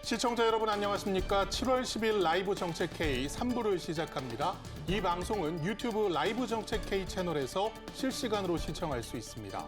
시청자 여러분 안녕하십니까? 7월 10일 라이브 정책 K 3부를 시작합니다. 이 방송은 유튜브 라이브 정책 K 채널에서 실시간으로 시청할 수 있습니다.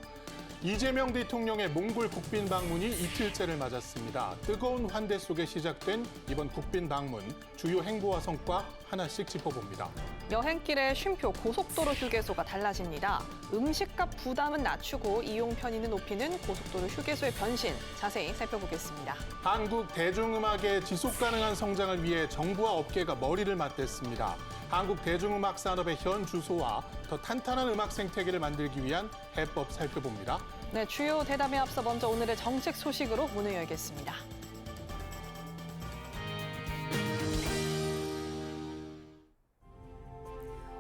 이재명 대통령의 몽골 국빈 방문이 이틀째를 맞았습니다. 뜨거운 환대 속에 시작된 이번 국빈 방문, 주요 행보와 성과 하나씩 짚어봅니다. 여행길의 쉼표 고속도로 휴게소가 달라집니다. 음식값 부담은 낮추고 이용 편의는 높이는 고속도로 휴게소의 변신, 자세히 살펴보겠습니다. 한국 대중음악의 지속 가능한 성장을 위해 정부와 업계가 머리를 맞댔습니다. 한국 대중음악 산업의 현 주소와 더 탄탄한 음악 생태계를 만들기 위한 해법 살펴봅니다. 네, 주요 대담에 앞서 먼저 오늘의 정책 소식으로 문을 열겠습니다.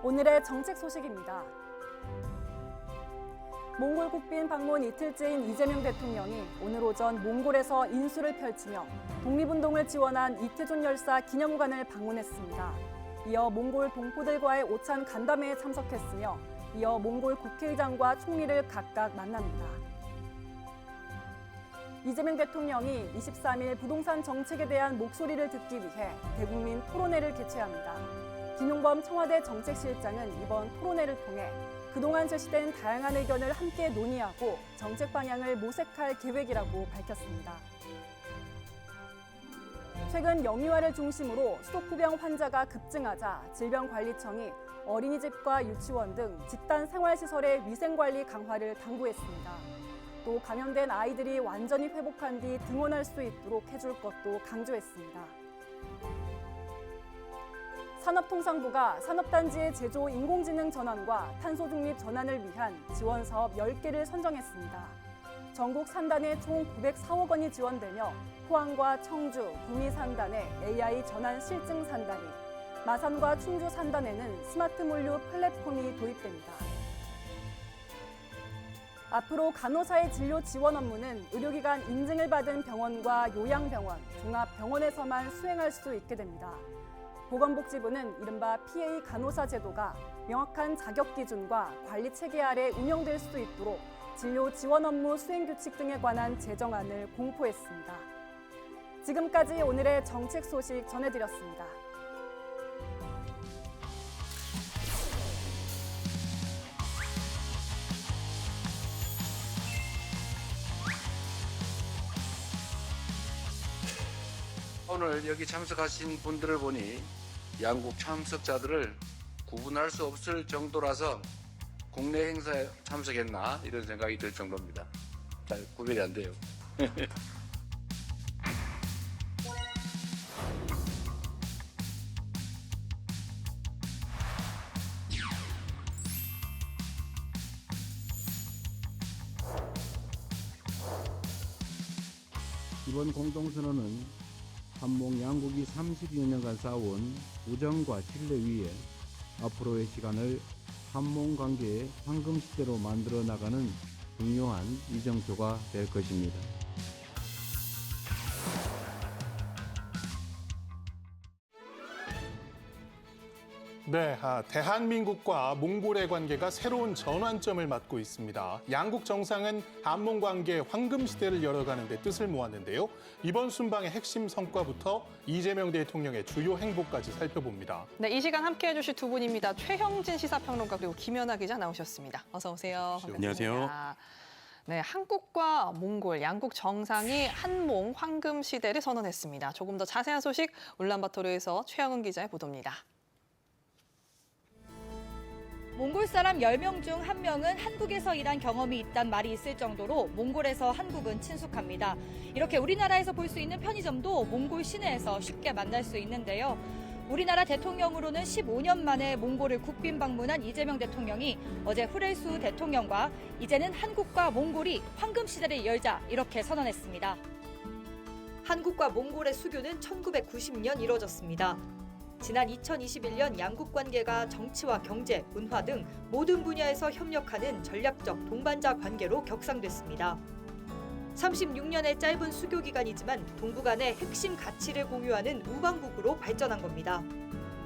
오늘의 정책 소식입니다. 몽골 국빈 방문 이틀째인 이재명 대통령이 오늘 오전 몽골에서 인수를 펼치며 독립운동을 지원한 이태준 열사 기념관을 방문했습니다. 이어 몽골 동포들과의 오찬 간담회에 참석했으며 이어 몽골 국회의장과 총리를 각각 만납니다. 이재명 대통령이 23일 부동산 정책에 대한 목소리를 듣기 위해 대국민 토론회를 개최합니다. 김용범 청와대 정책실장은 이번 토론회를 통해 그동안 제시된 다양한 의견을 함께 논의하고 정책 방향을 모색할 계획이라고 밝혔습니다. 최근 영유아를 중심으로 수도쿠병 환자가 급증하자 질병관리청이 어린이집과 유치원 등 집단 생활시설의 위생관리 강화를 당부했습니다. 또 감염된 아이들이 완전히 회복한 뒤 등원할 수 있도록 해줄 것도 강조했습니다. 산업통상부가 산업단지의 제조 인공지능 전환과 탄소 중립 전환을 위한 지원 사업 10개를 선정했습니다. 전국 산단에 총 904억 원이 지원되며 포항과 청주, 구미 산단에 AI 전환 실증 산단이, 마산과 충주 산단에는 스마트 물류 플랫폼이 도입됩니다. 앞으로 간호사의 진료 지원 업무는 의료기관 인증을 받은 병원과 요양병원, 종합병원에서만 수행할 수 있게 됩니다. 보건복지부는 이른바 PA 간호사 제도가 명확한 자격 기준과 관리 체계 아래 운영될 수 있도록 진료 지원 업무 수행 규칙 등에 관한 제정안을 공포했습니다. 지금까지 오늘의 정책 소식 전해드렸습니다. 오늘 여기 참석하신 분들을 보니 양국 참석자들을 구분할 수 없을 정도라서 국내 행사에 참석했나 이런 생각이 들 정도입니다. 잘 구별이 안 돼요. 이번 공동선언은 한몽 양국이 30여 년간 쌓아온 우정과 신뢰 위에 앞으로의 시간을 한몽 관계의 황금 시대로 만들어 나가는 중요한 이정표가 될 것입니다. 네, 대한민국과 몽골의 관계가 새로운 전환점을 맞고 있습니다. 양국 정상은 한몽 관계의 황금 시대를 열어가는 데 뜻을 모았는데요. 이번 순방의 핵심 성과부터 이재명 대통령의 주요 행보까지 살펴봅니다. 네, 이 시간 함께해 주실 두 분입니다. 최형진 시사평론가 그리고 김연아 기자 나오셨습니다. 어서 오세요. 반갑습니다. 안녕하세요. 네, 한국과 몽골 양국 정상이 한몽 황금 시대를 선언했습니다. 조금 더 자세한 소식 울란바토르에서 최영은 기자의 보도입니다. 몽골 사람 10명 중 1명은 한국에서 일한 경험이 있다는 말이 있을 정도로 몽골에서 한국은 친숙합니다. 이렇게 우리나라에서 볼 수 있는 편의점도 몽골 시내에서 쉽게 만날 수 있는데요. 우리나라 대통령으로는 15년 만에 몽골을 국빈 방문한 이재명 대통령이 어제 후레수 대통령과 이제는 한국과 몽골이 황금 시대를 열자 이렇게 선언했습니다. 한국과 몽골의 수교는 1990년 이뤄졌습니다. 지난 2021년 양국 관계가 정치와 경제, 문화 등 모든 분야에서 협력하는 전략적 동반자 관계로 격상됐습니다. 36년의 짧은 수교 기간이지만 동북 간의 핵심 가치를 공유하는 우방국으로 발전한 겁니다.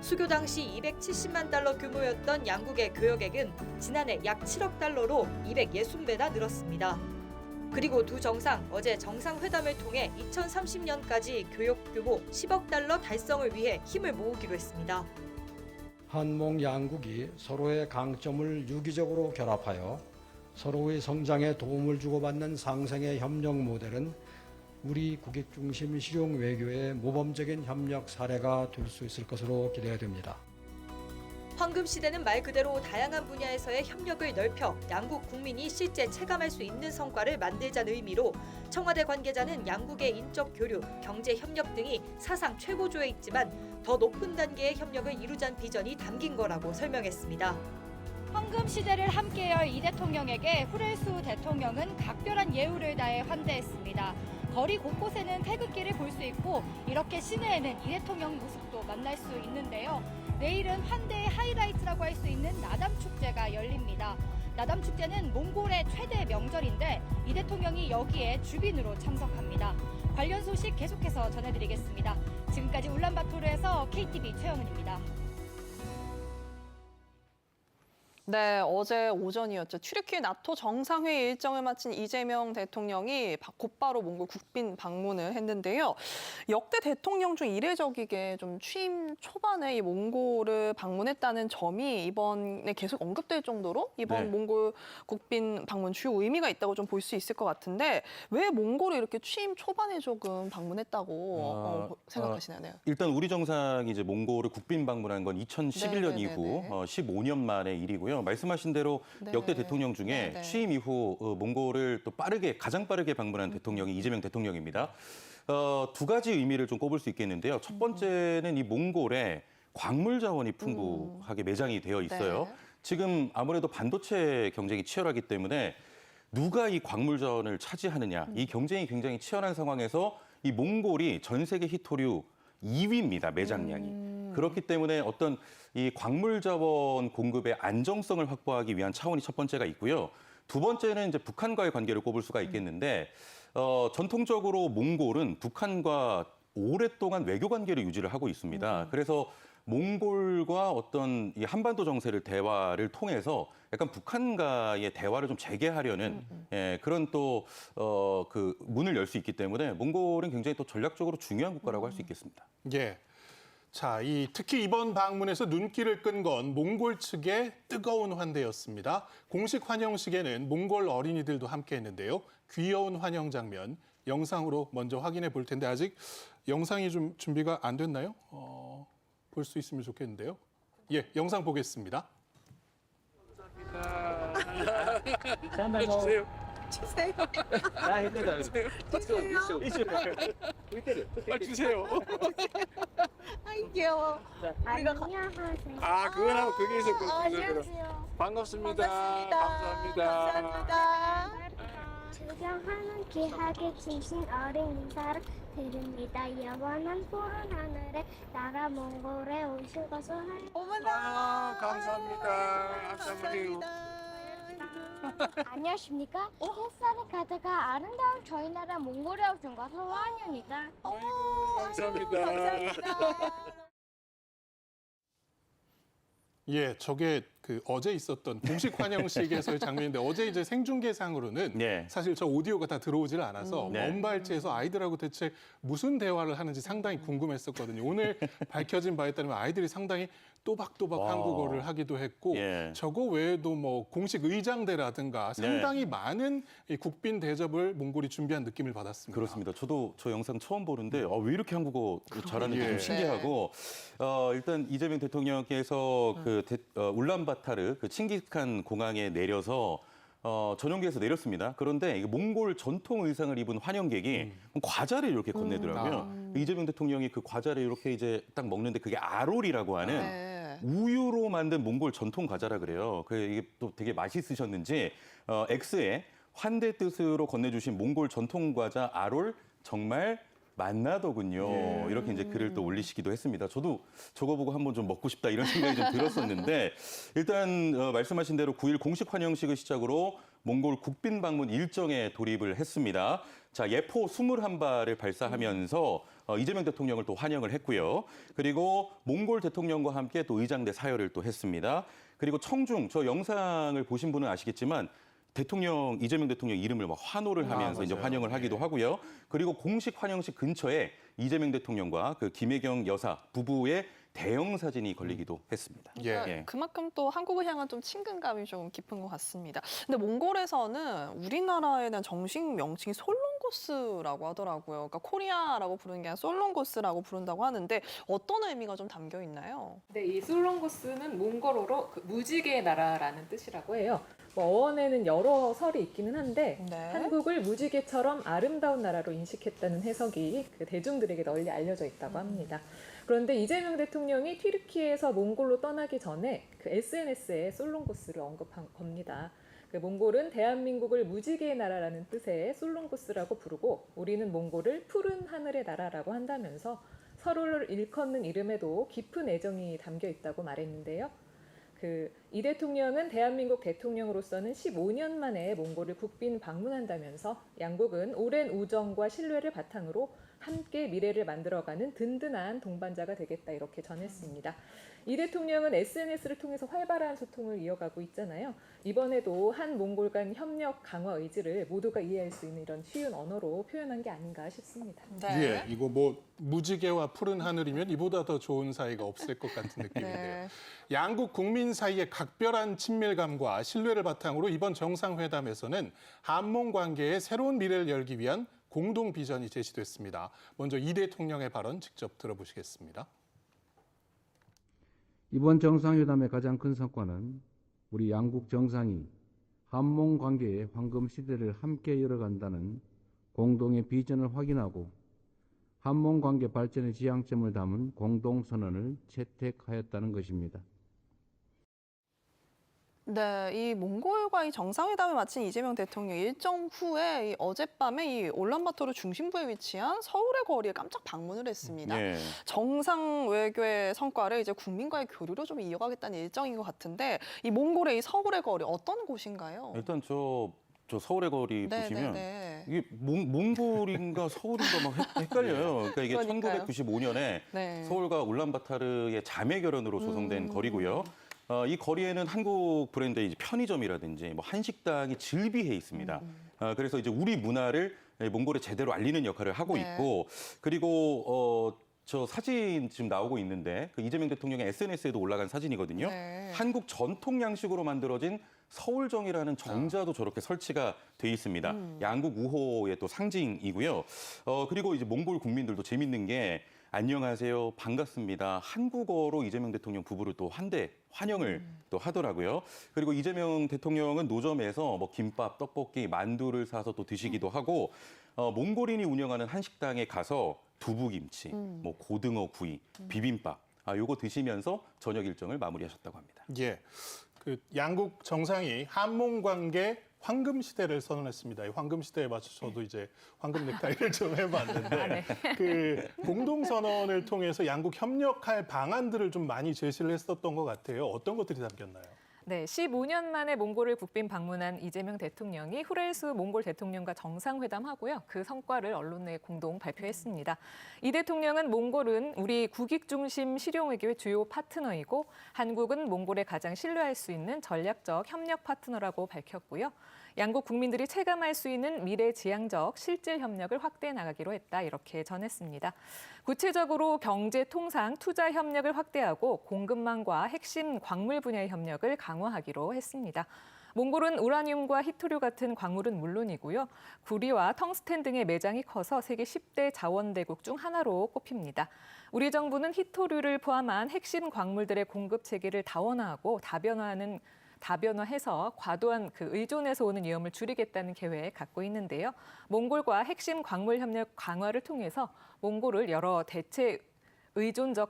수교 당시 270만 달러 규모였던 양국의 교역액은 지난해 약 7억 달러로 260배나 늘었습니다. 그리고 두 정상 어제 정상회담을 통해 2030년까지 교역 규모 10억 달러 달성을 위해 힘을 모으기로 했습니다. 한몽 양국이 서로의 강점을 유기적으로 결합하여 서로의 성장에 도움을 주고받는 상생의 협력 모델은 우리 국익 중심 실용 외교의 모범적인 협력 사례가 될 수 있을 것으로 기대됩니다. 황금 시대는 말 그대로 다양한 분야에서의 협력을 넓혀 양국 국민이 실제 체감할 수 있는 성과를 만들자는 의미로 청와대 관계자는 양국의 인적 교류, 경제 협력 등이 사상 최고조에 있지만 더 높은 단계의 협력을 이루자는 비전이 담긴 거라고 설명했습니다. 황금 시대를 함께 열 이 대통령에게 후레수 대통령은 각별한 예우를 다해 환대했습니다. 거리 곳곳에는 태극기를 볼 수 있고 이렇게 시내에는 이 대통령 모습도 만날 수 있는데요. 내일은 환대의 하이라이트라고 할 수 있는 나담 축제가 열립니다. 나담 축제는 몽골의 최대 명절인데 이 대통령이 여기에 주빈으로 참석합니다. 관련 소식 계속해서 전해드리겠습니다. 지금까지 울란바토르에서 KTV 최영은입니다. 네, 어제 오전이었죠. 튀르키예 나토 정상회의 일정을 마친 이재명 대통령이 곧바로 몽골 국빈 방문을 했는데요. 역대 대통령 중 이례적이게 좀 취임 초반에 이 몽골을 방문했다는 점이 이번에 계속 언급될 정도로 이번 몽골 국빈 방문 주요 의미가 있다고 좀 볼 수 있을 것 같은데 왜 몽골을 이렇게 취임 초반에 조금 방문했다고 생각하시나요? 네. 일단 우리 정상이 이제 몽골을 국빈 방문한 건 2011년 이후 15년 만의 일이고요. 말씀하신 대로 역대 대통령 중에 취임 이후 몽골을 또 가장 빠르게 방문한 대통령이 이재명 대통령입니다. 두 가지 의미를 좀 꼽을 수 있겠는데요. 첫 번째는 이 몽골에 광물 자원이 풍부하게 매장이 되어 있어요. 지금 아무래도 반도체 경쟁이 치열하기 때문에 누가 이 광물 자원을 차지하느냐, 이 경쟁이 굉장히 치열한 상황에서 이 몽골이 전 세계 희토류 2위입니다, 매장량이. 그렇기 때문에 어떤 이 광물 자원 공급의 안정성을 확보하기 위한 차원이 첫 번째가 있고요. 두 번째는 이제 북한과의 관계를 꼽을 수가 있겠는데 전통적으로 몽골은 북한과 오랫동안 외교 관계를 유지를 하고 있습니다. 그래서 몽골과 어떤 이 한반도 정세를 대화를 통해서 약간 북한과의 대화를 좀 재개하려는 그런 또 그 문을 열 수 있기 때문에 몽골은 굉장히 또 전략적으로 중요한 국가라고 할 수 있겠습니다. 예. 자, 특히 이번 방문에서 눈길을 끈 건 몽골 측의 뜨거운 환대였습니다. 공식 환영식에는 몽골 어린이들도 함께했는데요. 귀여운 환영 장면 영상으로 먼저 확인해 볼 텐데 아직 영상이 좀 준비가 안 됐나요? 볼 수 있으면 좋겠는데요. 예, 영상 보겠습니다. 주세요. 아이 귀여워. 안녕하세요. 그거는 그게 있었거든요. 안녕하세요. 반갑습니다. 감사합니다. 주장하는 귀하게 진신 어린 인사를 드립니다. 영원한 푸른 하늘에 나라 몽골에 오신 것을 어머나. 감사합니다. 안녕하십니까? 햇살이 가득한 아름다운 저희 나라 몽골에 오신 것을 환영합니다. 감사합니다. 예, 저게 어제 있었던 공식 환영식에서의 장면인데 어제 이제 생중계상으로는 사실 저 오디오가 다 들어오질 않아서 먼 발치에서 아이들하고 대체 무슨 대화를 하는지 상당히 궁금했었거든요. 오늘 밝혀진 바에 따르면 아이들이 상당히 또박또박 한국어를 하기도 했고 저거 외에도 뭐 공식 의장대라든가 상당히 많은 이 국빈 대접을 몽골이 준비한 느낌을 받았습니다. 그렇습니다. 저도 저 영상 처음 보는데 왜 이렇게 한국어 잘하는지 좀 신기하고 일단 이재명 대통령께서 울란바타르 칭기스칸 공항에 내려서 전용기에서 내렸습니다. 그런데 몽골 전통 의상을 입은 환영객이 과자를 이렇게 건네더라고요. 이재명 대통령이 그 과자를 이렇게 이제 딱 먹는데 그게 아롤이라고 하는 우유로 만든 몽골 전통 과자라 그래요. 이게 또 되게 맛있으셨는지 X에 환대 뜻으로 건네주신 몽골 전통 과자 아롤 정말 맛나더군요. 이렇게 이제 글을 또 올리시기도 했습니다. 저도 저거 보고 한번 좀 먹고 싶다 이런 생각이 좀 들었었는데 일단 말씀하신 대로 9일 공식 환영식을 시작으로 몽골 국빈 방문 일정에 돌입을 했습니다. 자, 예포 21발을 발사하면서 이재명 대통령을 또 환영을 했고요. 그리고 몽골 대통령과 함께 또 의장대 사열을 또 했습니다. 그리고 청중, 저 영상을 보신 분은 아시겠지만 이재명 대통령 이름을 막 환호를 하면서 이제 맞아요. 환영을 하기도 하고요. 그리고 공식 환영식 근처에 이재명 대통령과 그 김혜경 여사 부부의 대형 사진이 걸리기도 했습니다. 그러니까 예. 그만큼 또 한국을 향한 좀 친근감이 좀 깊은 것 같습니다. 근데 몽골에서는 우리나라에 대한 정식 명칭이 솔롱고스라고 하더라고요. 그러니까 코리아라고 부르는 게 아니라 솔롱고스라고 부른다고 하는데 어떤 의미가 좀 담겨 있나요? 네, 이 솔롱고스는 몽골어로 무지개의 나라라는 뜻이라고 해요. 어원에는 여러 설이 있기는 한데 네. 한국을 무지개처럼 아름다운 나라로 인식했다는 해석이 대중들에게 널리 알려져 있다고 합니다. 그런데 이재명 대통령이 튀르키예에서 몽골로 떠나기 전에 SNS에 솔롱고스를 언급한 겁니다. 몽골은 대한민국을 무지개의 나라라는 뜻의 솔롱고스라고 부르고 우리는 몽골을 푸른 하늘의 나라라고 한다면서 서로를 일컫는 이름에도 깊은 애정이 담겨 있다고 말했는데요. 이 대통령은 대한민국 대통령으로서는 15년 만에 몽골을 국빈 방문한다면서 양국은 오랜 우정과 신뢰를 바탕으로 함께 미래를 만들어가는 든든한 동반자가 되겠다 이렇게 전했습니다. 이 대통령은 SNS를 통해서 활발한 소통을 이어가고 있잖아요. 이번에도 한 몽골 간 협력 강화 의지를 모두가 이해할 수 있는 이런 쉬운 언어로 표현한 게 아닌가 싶습니다. 예, 이거 뭐 무지개와 푸른 하늘이면 이보다 더 좋은 사이가 없을 것 같은 느낌인데요. 양국 국민 사이의 각별한 친밀감과 신뢰를 바탕으로 이번 정상회담에서는 한몽 관계의 새로운 미래를 열기 위한 공동 비전이 제시됐습니다. 먼저 이 대통령의 발언 직접 들어보시겠습니다. 이번 정상회담의 가장 큰 성과는 우리 양국 정상이 한몽 관계의 황금 시대를 함께 열어간다는 공동의 비전을 확인하고 한몽 관계 발전의 지향점을 담은 공동 선언을 채택하였다는 것입니다. 네, 이 몽골과의 정상회담을 마친 이재명 대통령 일정 후에 어젯밤에 이 울란바토르 중심부에 위치한 서울의 거리에 깜짝 방문을 했습니다. 예. 정상 외교의 성과를 이제 국민과의 교류로 좀 이어가겠다는 일정인 것 같은데 이 몽골의 이 서울의 거리 어떤 곳인가요? 일단 저 서울의 거리 보시면 네. 이게 몽골인가 서울인가 막 헷갈려요. 그러니까 이게 그러니까요. 1995년에 네. 서울과 울란바타르의 자매 결연으로 조성된 거리고요. 이 거리에는 한국 브랜드의 이제 편의점이라든지 뭐 한식당이 즐비해 있습니다. 그래서 이제 우리 문화를 몽골에 제대로 알리는 역할을 하고 네. 있고 그리고 저 사진 지금 나오고 있는데 그 이재명 대통령의 SNS에도 올라간 사진이거든요. 네. 한국 전통 양식으로 만들어진 서울정이라는 정자도 저렇게 설치가 돼 있습니다. 양국 우호의 또 상징이고요. 그리고 이제 몽골 국민들도 재밌는 게 안녕하세요, 반갑습니다. 한국어로 이재명 대통령 부부를 또 환영을 또 하더라고요. 그리고 이재명 대통령은 노점에서 뭐 김밥, 떡볶이, 만두를 사서 또 드시기도 하고 몽골인이 운영하는 한식당에 가서 두부김치, 뭐 고등어 구이, 비빔밥 요거 드시면서 저녁 일정을 마무리하셨다고 합니다. 예, 그 양국 정상이 한몽 관계 황금 시대를 선언했습니다. 이 황금 시대에 맞춰 저도 이제 황금 넥타이를 좀 해봤는데 그 공동 선언을 통해서 양국 협력할 방안들을 좀 많이 제시를 했었던 것 같아요. 어떤 것들이 담겼나요? 네, 15년 만에 몽골을 국빈 방문한 이재명 대통령이 후레이수 몽골 대통령과 정상회담하고요. 그 성과를 언론에 공동 발표했습니다. 이 대통령은 몽골은 우리 국익 중심 실용외교의 주요 파트너이고 한국은 몽골에 가장 신뢰할 수 있는 전략적 협력 파트너라고 밝혔고요. 양국 국민들이 체감할 수 있는 미래지향적 실질 협력을 확대해 나가기로 했다 이렇게 전했습니다. 구체적으로 경제, 통상, 투자 협력을 확대하고 공급망과 핵심 광물 분야의 협력을 강화하기로 했습니다. 몽골은 우라늄과 히토류 같은 광물은 물론이고요. 구리와 텅스텐 등의 매장이 커서 세계 10대 자원대국 중 하나로 꼽힙니다. 우리 정부는 히토류를 포함한 핵심 광물들의 공급 체계를 다원화하고 다변화해서 과도한 의존에서 오는 위험을 줄이겠다는 계획 갖고 있는데요. 몽골과 핵심 광물 협력 강화를 통해서 몽골을 여러 대체 의존처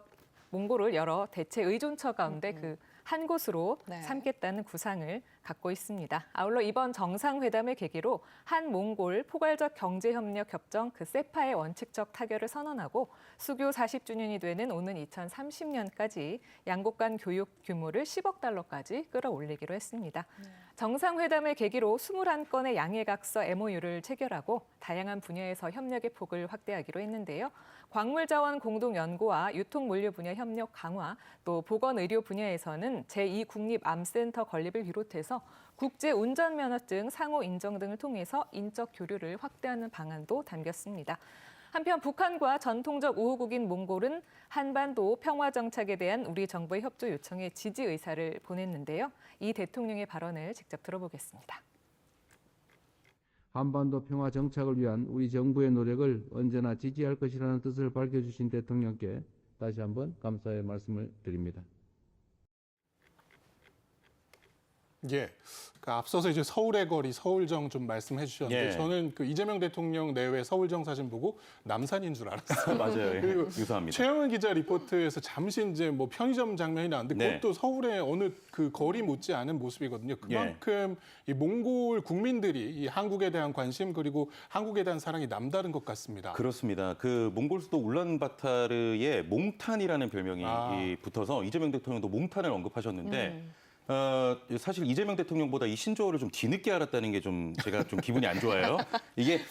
가운데 한 곳으로 삼겠다는 구상을 갖고 있습니다. 아울러 이번 정상회담을 계기로 한 몽골 포괄적 경제협력 협정 세파의 원칙적 타결을 선언하고 수교 40주년이 되는 오는 2030년까지 양국 간 교육 규모를 10억 달러까지 끌어올리기로 했습니다. 정상회담을 계기로 21건의 양해각서 MOU를 체결하고 다양한 분야에서 협력의 폭을 확대하기로 했는데요. 광물자원 공동연구와 유통물류 분야 협력 강화, 또 보건의료 분야에서는 제2국립암센터 건립을 비롯해서 국제 운전면허증 상호 인정 등을 통해서 인적 교류를 확대하는 방안도 담겼습니다. 한편 북한과 전통적 우호국인 몽골은 한반도 평화 정착에 대한 우리 정부의 협조 요청에 지지 의사를 보냈는데요. 이 대통령의 발언을 직접 들어보겠습니다. 한반도 평화 정착을 위한 우리 정부의 노력을 언제나 지지할 것이라는 뜻을 밝혀주신 대통령께 다시 한번 감사의 말씀을 드립니다. 예. 그러니까 앞서서 이제 서울의 거리, 서울정 좀 말씀해 주셨는데 예. 저는 그 이재명 대통령 내외 서울정 사진 보고 남산인 줄 알았어요. 맞아요. 예. 그리고 유사합니다. 최영은 기자 리포트에서 잠시 이제 뭐 편의점 장면이 나왔는데 네. 그것도 서울의 어느 그 거리 못지 않은 모습이거든요. 그만큼 이 몽골 국민들이 이 한국에 대한 관심 그리고 한국에 대한 사랑이 남다른 것 같습니다. 그렇습니다. 그 몽골 수도 울란바타르에 몽탄이라는 별명이 아. 붙어서 이재명 대통령도 몽탄을 언급하셨는데 사실 이재명 대통령보다 이 신조어를 좀 뒤늦게 알았다는 게 좀 제가 좀 기분이 안 좋아요. 이게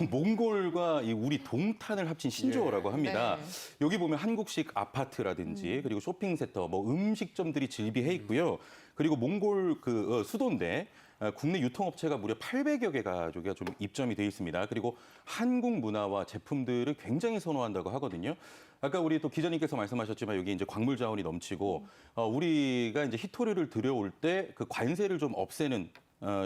몽골과 이 우리 동탄을 합친 신조어라고 합니다. 네. 여기 보면 한국식 아파트라든지 그리고 쇼핑센터, 뭐 음식점들이 즐비해 있고요. 그리고 몽골 그 수도인데 국내 유통업체가 무려 800여 개가 좀 입점이 돼 있습니다. 그리고 한국 문화와 제품들을 굉장히 선호한다고 하거든요. 아까 우리 또 기자님께서 말씀하셨지만 여기 이제 광물 자원이 넘치고 우리가 이제 히토류를 들여올 때 그 관세를 좀 없애는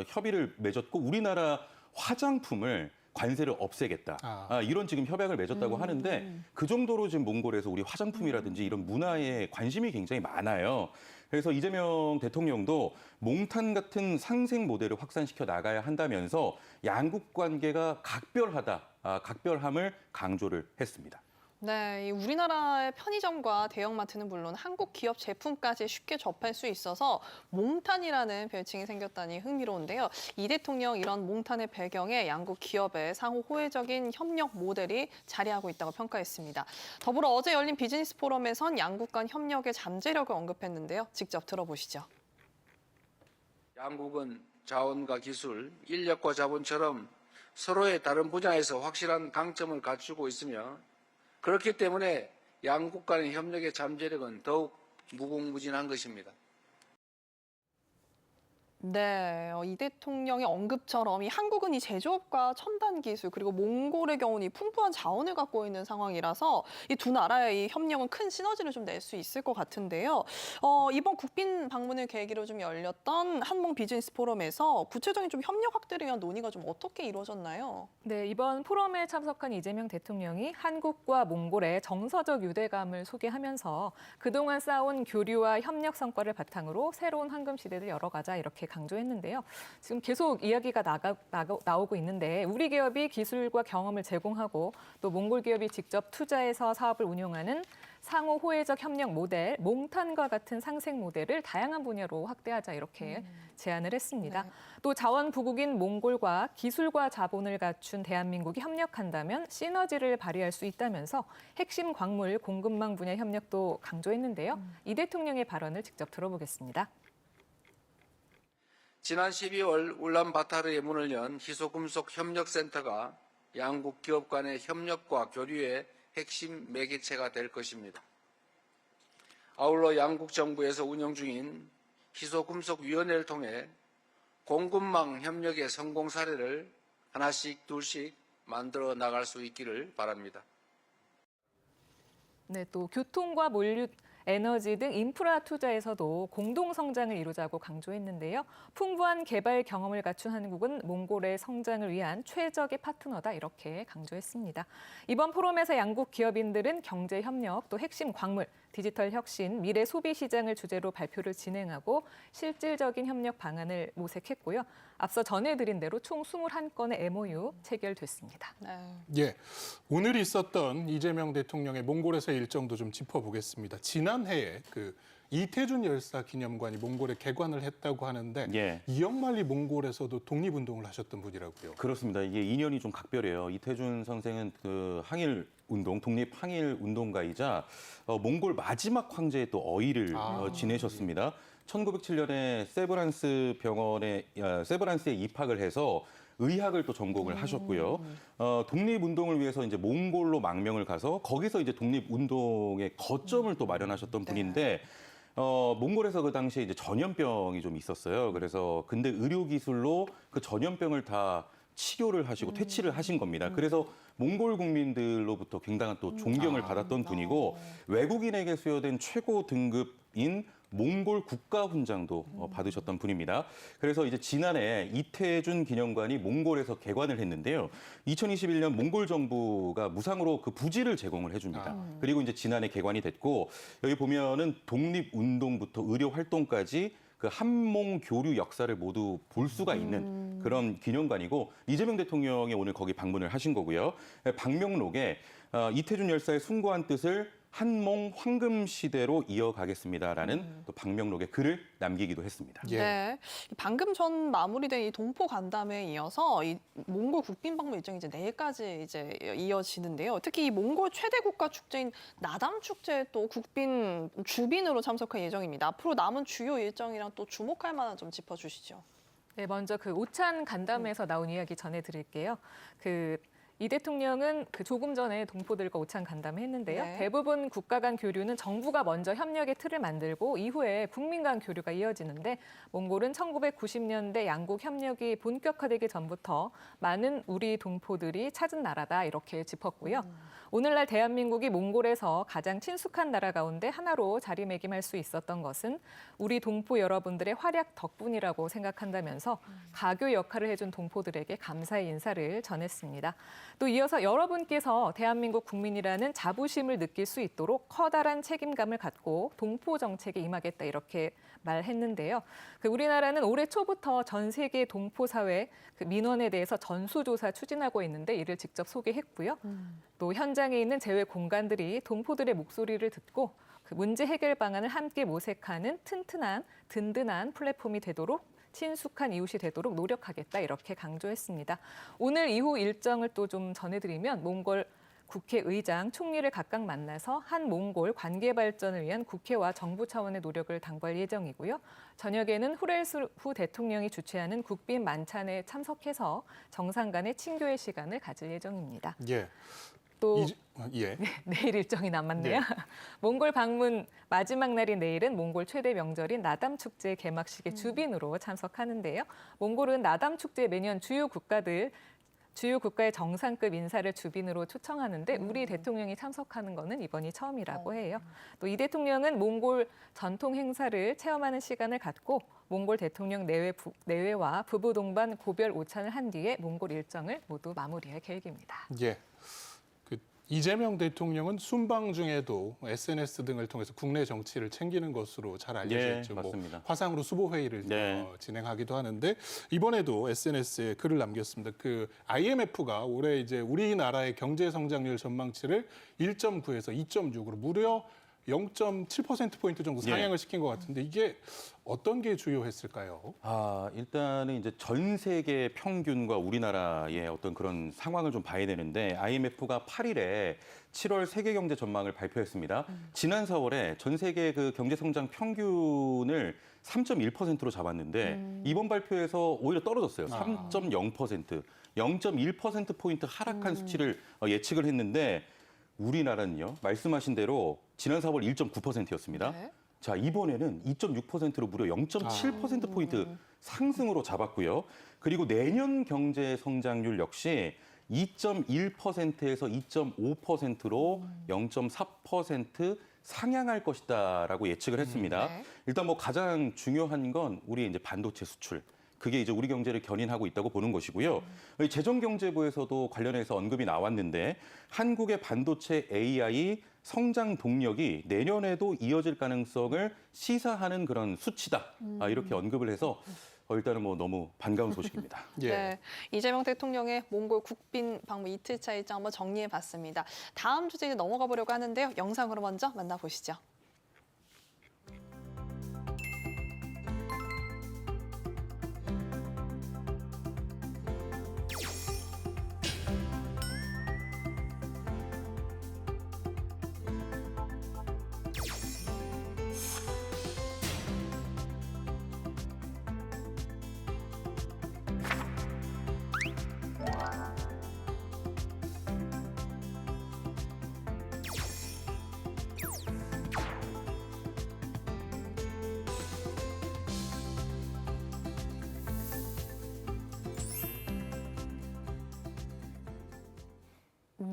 협의를 맺었고 우리나라 화장품을 관세를 없애겠다. 이런 지금 협약을 맺었다고 하는데 그 정도로 지금 몽골에서 우리 화장품이라든지 이런 문화에 관심이 굉장히 많아요. 그래서 이재명 대통령도 몽탄 같은 상생 모델을 확산시켜 나가야 한다면서 양국 관계가 각별함을 강조를 했습니다. 네, 이 우리나라의 편의점과 대형마트는 물론 한국 기업 제품까지 쉽게 접할 수 있어서 몽탄이라는 별칭이 생겼다니 흥미로운데요. 이 대통령 이런 몽탄의 배경에 양국 기업의 상호 호혜적인 협력 모델이 자리하고 있다고 평가했습니다. 더불어 어제 열린 비즈니스 포럼에선 양국 간 협력의 잠재력을 언급했는데요. 직접 들어보시죠. 양국은 자원과 기술, 인력과 자본처럼 서로의 다른 분야에서 확실한 강점을 갖추고 있으며 그렇기 때문에 양국 간의 협력의 잠재력은 더욱 무궁무진한 것입니다. 네, 이 대통령의 언급처럼 이 한국은 이 제조업과 첨단 기술 그리고 몽골의 경우는 이 풍부한 자원을 갖고 있는 상황이라서 이 두 나라의 이 협력은 큰 시너지를 좀 낼 수 있을 것 같은데요. 이번 국빈 방문을 계기로 좀 열렸던 한몽 비즈니스 포럼에서 구체적인 좀 협력 확대를 위한 논의가 좀 어떻게 이루어졌나요? 네, 이번 포럼에 참석한 이재명 대통령이 한국과 몽골의 정서적 유대감을 소개하면서 그동안 쌓아온 교류와 협력 성과를 바탕으로 새로운 황금 시대를 열어가자 이렇게 강조했는데요. 지금 계속 이야기가 나오고 있는데 우리 기업이 기술과 경험을 제공하고 또 몽골 기업이 직접 투자해서 사업을 운영하는 상호 호혜적 협력 모델, 몽탄과 같은 상생 모델을 다양한 분야로 확대하자 이렇게 제안을 했습니다. 네. 또 자원 부국인 몽골과 기술과 자본을 갖춘 대한민국이 협력한다면 시너지를 발휘할 수 있다면서 핵심 광물 공급망 분야 협력도 강조했는데요. 이 대통령의 발언을 직접 들어보겠습니다. 지난 12월 울란바타르에 문을 연 희소금속 협력센터가 양국 기업 간의 협력과 교류의 핵심 매개체가 될 것입니다. 아울러 양국 정부에서 운영 중인 희소금속위원회를 통해 공급망 협력의 성공 사례를 하나씩 둘씩 만들어 나갈 수 있기를 바랍니다. 네, 또 교통과 물류, 에너지 등 인프라 투자에서도 공동 성장을 이루자고 강조했는데요. 풍부한 개발 경험을 갖춘 한국은 몽골의 성장을 위한 최적의 파트너다 이렇게 강조했습니다. 이번 포럼에서 양국 기업인들은 경제 협력, 또 핵심 광물, 디지털 혁신, 미래 소비 시장을 주제로 발표를 진행하고 실질적인 협력 방안을 모색했고요. 앞서 전해드린 대로 총 21건의 MOU 체결됐습니다. 네. 예, 오늘 있었던 이재명 대통령의 몽골에서의 일정도 좀 짚어보겠습니다. 지난해에 그 이태준 열사 기념관이 몽골에 개관을 했다고 하는데 이영만리 몽골에서도 독립운동을 하셨던 분이라고요. 그렇습니다. 이게 인연이 좀 각별해요. 이태준 선생은 그 항일 운동, 독립 항일 운동가이자 몽골 마지막 황제의 또 어의를 지내셨습니다. 1907년에 세브란스에 입학을 해서 의학을 또 전공을 하셨고요. 독립운동을 위해서 이제 몽골로 망명을 가서 거기서 이제 독립운동의 거점을 또 마련하셨던 분인데 몽골에서 그 당시에 이제 전염병이 좀 있었어요. 그래서 근데 의료 기술로 그 전염병을 다 치료를 하시고 퇴치를 하신 겁니다. 그래서 몽골 국민들로부터 굉장한 또 존경을 받았던 분이고 외국인에게 수여된 최고 등급인 몽골 국가훈장도 받으셨던 분입니다. 그래서 이제 지난해 이태준 기념관이 몽골에서 개관을 했는데요. 2021년 몽골 정부가 무상으로 그 부지를 제공을 해줍니다. 그리고 이제 지난해 개관이 됐고 여기 보면은 독립운동부터 의료 활동까지 그 한몽 교류 역사를 모두 볼 수가 있는 그런 기념관이고 이재명 대통령이 오늘 거기 방문을 하신 거고요. 방명록에 이태준 열사의 숭고한 뜻을 한몽 황금 시대로 이어가겠습니다라는 또 방명록에 글을 남기기도 했습니다. 예. 네, 방금 전 마무리된 이 동포 간담회에 이어서 이 몽골 국빈 방문 일정이 이제 내일까지 이제 이어지는데요. 특히 이 몽골 최대 국가 축제인 나담 축제에 또 국빈 주빈으로 참석할 예정입니다. 앞으로 남은 주요 일정이랑 또 주목할 만한 점 짚어주시죠. 네, 먼저 그 오찬 간담회에서 나온 이야기 전해드릴게요. 이 대통령은 그 조금 전에 동포들과 오찬 간담회했는데요. 네. 대부분 국가 간 교류는 정부가 먼저 협력의 틀을 만들고 이후에 국민 간 교류가 이어지는데 몽골은 1990년대 양국 협력이 본격화되기 전부터 많은 우리 동포들이 찾은 나라다 이렇게 짚었고요. 오늘날 대한민국이 몽골에서 가장 친숙한 나라 가운데 하나로 자리매김할 수 있었던 것은 우리 동포 여러분들의 활약 덕분이라고 생각한다면서 가교 역할을 해준 동포들에게 감사의 인사를 전했습니다. 또 이어서 여러분께서 대한민국 국민이라는 자부심을 느낄 수 있도록 커다란 책임감을 갖고 동포 정책에 임하겠다 이렇게 말했는데요. 우리나라는 올해 초부터 전 세계 동포 사회 민원에 대해서 전수조사 추진하고 있는데 이를 직접 소개했고요. 또 현장에 있는 재외 공간들이 동포들의 목소리를 듣고 그 문제 해결 방안을 함께 모색하는 튼튼한 든든한 플랫폼이 되도록 친숙한 이웃이 되도록 노력하겠다 이렇게 강조했습니다. 오늘 이후 일정을 또 좀 전해드리면 몽골 국회의장, 총리를 각각 만나서 한 몽골 관계 발전을 위한 국회와 정부 차원의 노력을 당부할 예정이고요. 저녁에는 후렐수 대통령이 주최하는 국빈 만찬에 참석해서 정상 간의 친교의 시간을 가질 예정입니다. 예. 또 예. 네, 내일 일정이 남았네요. 네. 몽골 방문 마지막 날인 내일은 몽골 최대 명절인 나담 축제 개막식의 주빈으로 참석하는데요. 몽골은 나담 축제 매년 주요 국가의 정상급 인사를 주빈으로 초청하는데 우리 대통령이 참석하는 거는 이번이 처음이라고 해요. 또 이 대통령은 몽골 전통 행사를 체험하는 시간을 갖고 몽골 대통령 내외와 부부 동반 고별 오찬을 한 뒤에 몽골 일정을 모두 마무리할 계획입니다. 예. 이재명 대통령은 순방 중에도 SNS 등을 통해서 국내 정치를 챙기는 것으로 잘 알려져 있죠. 맞습니다. 화상으로 수보 회의를 네. 진행하기도 하는데 이번에도 SNS에 글을 남겼습니다. IMF가 올해 이제 우리나라의 경제 성장률 전망치를 1.9에서 2.6으로 무려 0.7%포인트 정도 상향을 시킨 것 같은데 이게 어떤 게 주요했을까요? 일단은 이제 전 세계 평균과 우리나라의 어떤 그런 상황을 좀 봐야 되는데 IMF가 8일에 7월 세계 경제 전망을 발표했습니다. 지난 4월에 전 세계 그 경제 성장 평균을 3.1%로 잡았는데 이번 발표에서 오히려 떨어졌어요. 3.0%, 0.1%포인트 하락한 수치를 예측을 했는데 우리나라는요, 말씀하신 대로 지난 4월 1.9%였습니다. 네. 자, 이번에는 2.6%로 무려 0.7%포인트 상승으로 잡았고요. 그리고 내년 경제 성장률 역시 2.1%에서 2.5%로 0.4% 상향할 것이다라고 예측을 했습니다. 네. 일단 뭐 가장 중요한 건 우리 이제 반도체 수출. 그게 이제 우리 경제를 견인하고 있다고 보는 것이고요. 재정경제부에서도 관련해서 언급이 나왔는데 한국의 반도체 AI 성장 동력이 내년에도 이어질 가능성을 시사하는 그런 수치다. 이렇게 언급을 해서 일단은 뭐 너무 반가운 소식입니다. 예. 네, 이재명 대통령의 몽골 국빈 방문 이틀차 일정 한번 정리해봤습니다. 다음 주제에 넘어가 보려고 하는데요. 영상으로 먼저 만나보시죠.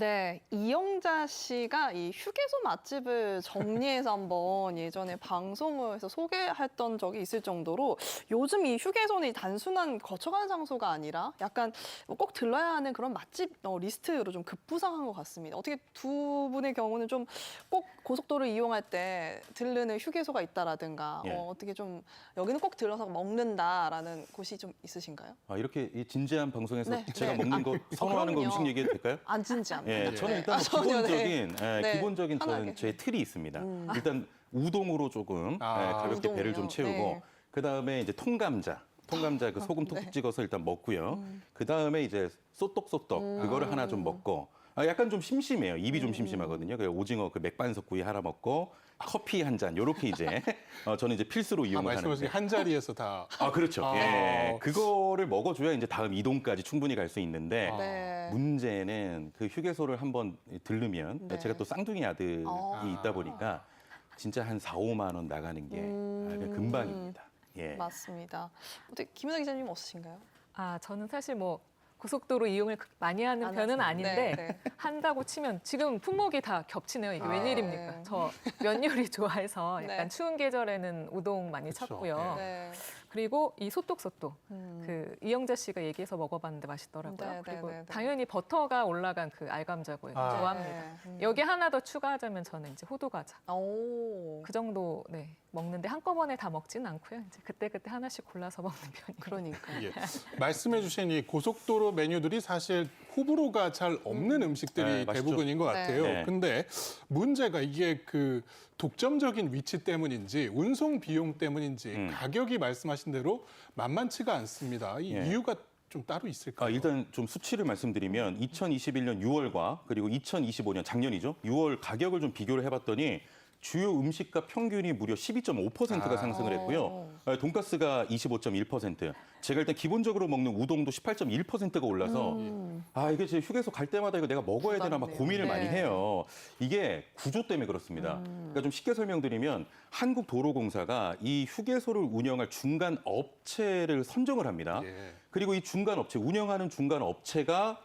네, 이영자 씨가 이 휴게소 맛집을 정리해서 한번 예전에 방송을 해서 소개했던 적이 있을 정도로 요즘 이 휴게소는 단순한 거쳐가는 장소가 아니라 약간 꼭 들러야 하는 그런 맛집 리스트로 좀 급부상한 것 같습니다. 어떻게 두 분의 경우는 좀 꼭 고속도로 이용할 때 들르는 휴게소가 있다라든가 예. 어떻게 좀 여기는 꼭 들러서 먹는다라는 곳이 좀 있으신가요? 이렇게 이 진지한 방송에서 네, 제가 네. 먹는 거 선호하는 거 그럼요. 음식 얘기해도 될까요? 안 진지합니다. 예, 저는 일단 뭐 전혀, 기본적인 네. 기본적인 편하게. 저는 제 틀이 있습니다. 일단 우동으로 조금 가볍게 배를 좀 우동이요? 채우고 네. 그다음에 이제 통감자 그 소금 톡톡 찍어서 일단 먹고요. 그다음에 이제 쏘떡쏘떡 그거를 하나 좀 먹고 약간 좀 심심해요. 입이 좀 심심하거든요. 그래서 오징어 그 맥반석 구이 하나 먹고 커피 한 잔 요렇게 이제 저는 이제 필수로 이용을 말씀하신 하는데. 한 자리에서 다. 그렇죠. 예. 그거를 먹어줘야 이제 다음 이동까지 충분히 갈 수 있는데 네. 문제는 그 휴게소를 한번 들르면 네. 제가 또 쌍둥이 아들이 있다 보니까 진짜 한 4, 5만 원 나가는 게 그냥 금방입니다. 예. 맞습니다. 어떻게 김은아 기자님 없으신가요? 저는 사실 뭐 고속도로 이용을 많이 하는 안 편은 하세요? 아닌데 네, 네. 한다고 치면 지금 품목이 다 겹치네요. 이게 웬일입니까? 네. 저 면 요리 좋아해서 약간 네. 추운 계절에는 우동 많이 그쵸. 찾고요. 네. 그리고 이 소떡소떡 그 이영자 씨가 얘기해서 먹어봤는데 맛있더라고요. 네, 네, 그리고 네, 네. 당연히 버터가 올라간 그 알감자고요. 좋아합니다. 여기 하나 더 추가하자면 저는 이제 호두과자. 오. 그 정도 먹는데 한꺼번에 다 먹지는 않고요. 이제 그때그때 하나씩 골라서 먹는 편이에요. 그러니까. 예. 말씀해주신 이 고속도로 메뉴들이 사실 호불호가 잘 없는 음식들이 네, 맛있죠. 대부분인 것 네. 같아요. 네. 근데 문제가 이게 그 독점적인 위치 때문인지 운송 비용 때문인지 가격이 말씀하신 대로 만만치가 않습니다. 이 예. 이유가 좀 따로 있을까요? 일단 좀 수치를 말씀드리면 2021년 6월과 그리고 2025년 작년이죠. 6월 가격을 좀 비교를 해봤더니 주요 음식값 평균이 무려 12.5%가 상승을 했고요. 돈가스가 25.1%. 제가 일단 기본적으로 먹는 우동도 18.1%가 올라서 이게 제 휴게소 갈 때마다 이거 내가 먹어야 되나 막 부담되네요. 고민을 많이 네. 해요. 이게 구조 때문에 그렇습니다. 그러니까 좀 쉽게 설명드리면 한국도로공사가 이 휴게소를 운영할 중간 업체를 선정을 합니다. 예. 그리고 이 중간 업체, 운영하는 중간 업체가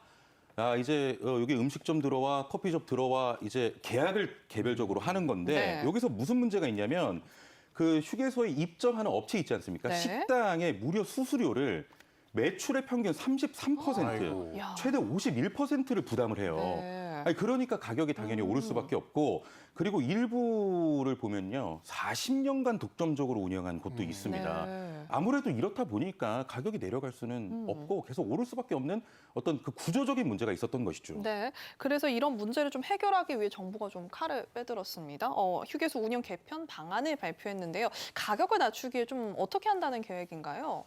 이제 여기 음식점 들어와, 커피숍 들어와 이제 계약을 개별적으로 하는 건데 네. 여기서 무슨 문제가 있냐면 그 휴게소에 입점하는 업체 있지 않습니까? 네. 식당의 무료 수수료를 매출의 평균 33%, 아이고. 야. 최대 51%를 부담을 해요. 네. 그러니까 가격이 당연히 오를 수밖에 없고 그리고 일부를 보면요. 40년간 독점적으로 운영한 곳도 있습니다. 네. 아무래도 이렇다 보니까 가격이 내려갈 수는 없고 계속 오를 수밖에 없는 어떤 그 구조적인 문제가 있었던 것이죠. 네, 그래서 이런 문제를 좀 해결하기 위해 정부가 좀 칼을 빼들었습니다. 휴게소 운영 개편 방안을 발표했는데요. 가격을 낮추기에 좀 어떻게 한다는 계획인가요?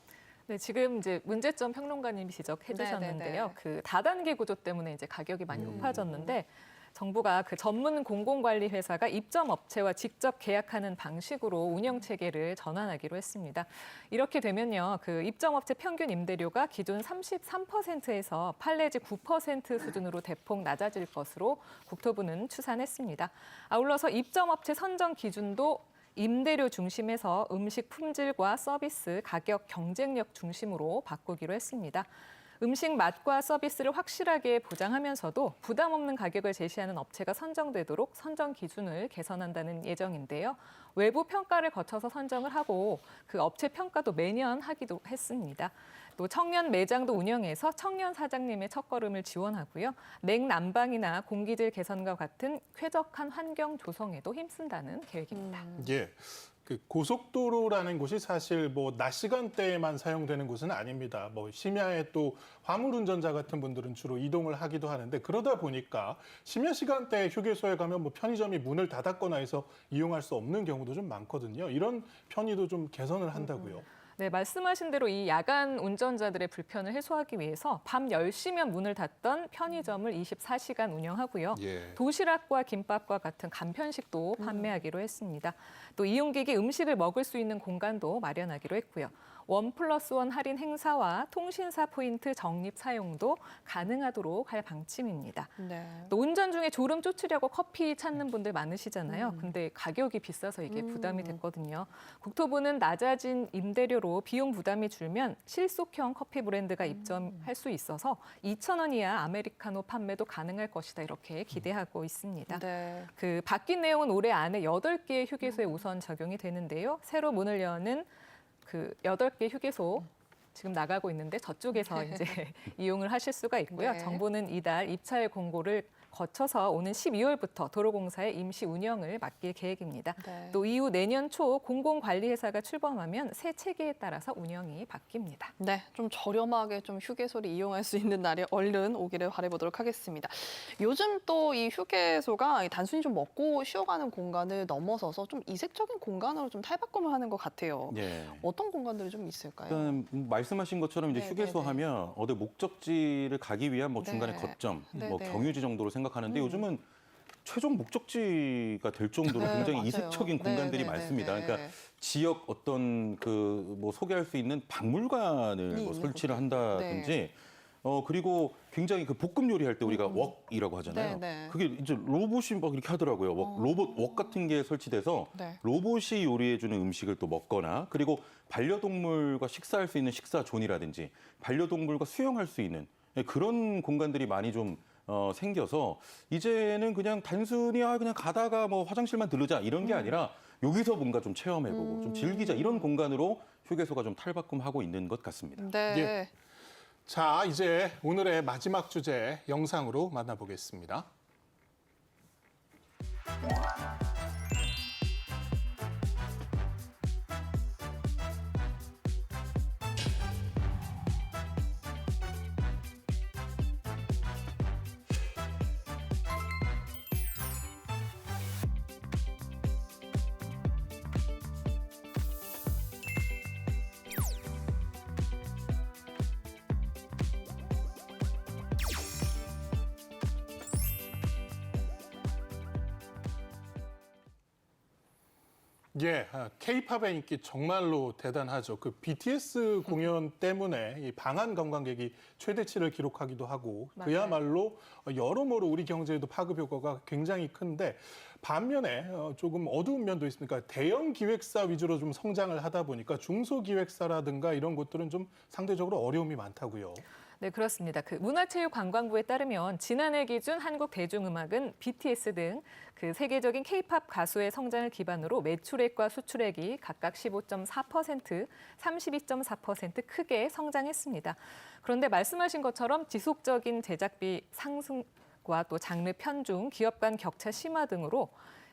네, 지금 이제 문제점 평론가님이 지적해 주셨는데요. 네. 그 다단계 구조 때문에 이제 가격이 많이 높아졌는데 정부가 그 전문 공공관리 회사가 입점 업체와 직접 계약하는 방식으로 운영 체계를 전환하기로 했습니다. 이렇게 되면요, 그 입점 업체 평균 임대료가 기존 33%에서 판례지 9% 수준으로 대폭 낮아질 것으로 국토부는 추산했습니다. 아울러서 입점 업체 선정 기준도 임대료 중심에서 음식 품질과 서비스, 가격, 경쟁력 중심으로 바꾸기로 했습니다. 음식 맛과 서비스를 확실하게 보장하면서도 부담 없는 가격을 제시하는 업체가 선정되도록 선정 기준을 개선한다는 예정인데요. 외부 평가를 거쳐서 선정을 하고 그 업체 평가도 매년 하기도 했습니다. 또 청년 매장도 운영해서 청년 사장님의 첫걸음을 지원하고요. 냉난방이나 공기질 개선과 같은 쾌적한 환경 조성에도 힘쓴다는 계획입니다. 예. 그 고속도로라는 곳이 사실 뭐 낮 시간대에만 사용되는 곳은 아닙니다. 뭐 심야에 또 화물 운전자 같은 분들은 주로 이동을 하기도 하는데 그러다 보니까 심야 시간대에 휴게소에 가면 뭐 편의점이 문을 닫았거나 해서 이용할 수 없는 경우도 좀 많거든요. 이런 편의도 좀 개선을 한다고요. 네, 말씀하신 대로 이 야간 운전자들의 불편을 해소하기 위해서 밤 10시면 문을 닫던 편의점을 24시간 운영하고요. 예. 도시락과 김밥과 같은 간편식도 판매하기로 했습니다. 또 이용객이 음식을 먹을 수 있는 공간도 마련하기로 했고요. 1+1 할인 행사와 통신사 포인트 적립 사용도 가능하도록 할 방침입니다. 네. 또 운전 중에 졸음 쫓으려고 커피 찾는 분들 많으시잖아요. 근데 가격이 비싸서 이게 부담이 됐거든요. 국토부는 낮아진 임대료로 비용 부담이 줄면 실속형 커피 브랜드가 입점할 수 있어서 2,000원 이하 아메리카노 판매도 가능할 것이다 이렇게 기대하고 있습니다. 네. 그 바뀐 내용은 올해 안에 8개의 휴게소에 우선 적용이 되는데요. 새로 문을 여는 그 8개 휴게소 지금 나가고 있는데 저쪽에서 이제 이용을 하실 수가 있고요. 네. 정부는 이달 입찰 공고를 거쳐서 오는 12월부터 도로공사의 임시 운영을 맡길 계획입니다. 네. 또 이후 내년 초 공공관리회사가 출범하면 새 체계에 따라서 운영이 바뀝니다. 네, 좀 저렴하게 좀 휴게소를 이용할 수 있는 날이 얼른 오기를 바라보도록 하겠습니다. 요즘 또 이 휴게소가 단순히 좀 먹고 쉬어가는 공간을 넘어서서 좀 이색적인 공간으로 좀 탈바꿈을 하는 것 같아요. 예. 어떤 공간들이 좀 있을까요? 일단 말씀하신 것처럼 이제 네, 휴게소 네, 네. 하면 어디 목적지를 가기 위한 뭐 중간에 네. 거점, 네, 뭐 네. 경유지 정도로 생각하는데 요즘은 최종 목적지가 될 정도로 네, 굉장히 맞아요. 이색적인 네, 공간들이 네, 많습니다. 네, 네. 그러니까 지역 어떤 그 뭐 소개할 수 있는 박물관을 뭐 설치를 한다든지 그리고 굉장히 그 볶음 요리할 때 우리가 웍이라고 하잖아요. 네, 네. 그게 이제 로봇이 막 이렇게 하더라고요. 로봇 웍 같은 게 설치돼서 네. 로봇이 요리해주는 음식을 또 먹거나 그리고 반려동물과 식사할 수 있는 식사 존이라든지 반려동물과 수영할 수 있는 그런 공간들이 많이 좀 생겨서 이제는 그냥 단순히 그냥 가다가 뭐 화장실만 들르자 이런 게 아니라 여기서 뭔가 좀 체험해보고 좀 즐기자 이런 공간으로 휴게소가 좀 탈바꿈하고 있는 것 같습니다. 네. 예. 자, 이제 오늘의 마지막 주제 영상으로 만나보겠습니다. 예, K-팝의 인기 정말로 대단하죠. 그 BTS 공연 때문에 이 방한 관광객이 최대치를 기록하기도 하고 맞아요. 그야말로 여러모로 우리 경제에도 파급 효과가 굉장히 큰데 반면에 조금 어두운 면도 있으니까 대형 기획사 위주로 좀 성장을 하다 보니까 중소기획사라든가 이런 것들은 좀 상대적으로 어려움이 많다고요. 네, 그렇습니다. 그 문화체육관광부에 따르면 지난해 기준 한국 대중음악은 BTS 등 그 세계적인 K-팝 가수의 성장을 기반으로 매출액과 수출액이 각각 15.4%, 32.4% 크게 성장했습니다. 그런데 말씀하신 것처럼 지속적인 제작비 상승과 또 장르 편중, 기업 간 격차 심화 등으로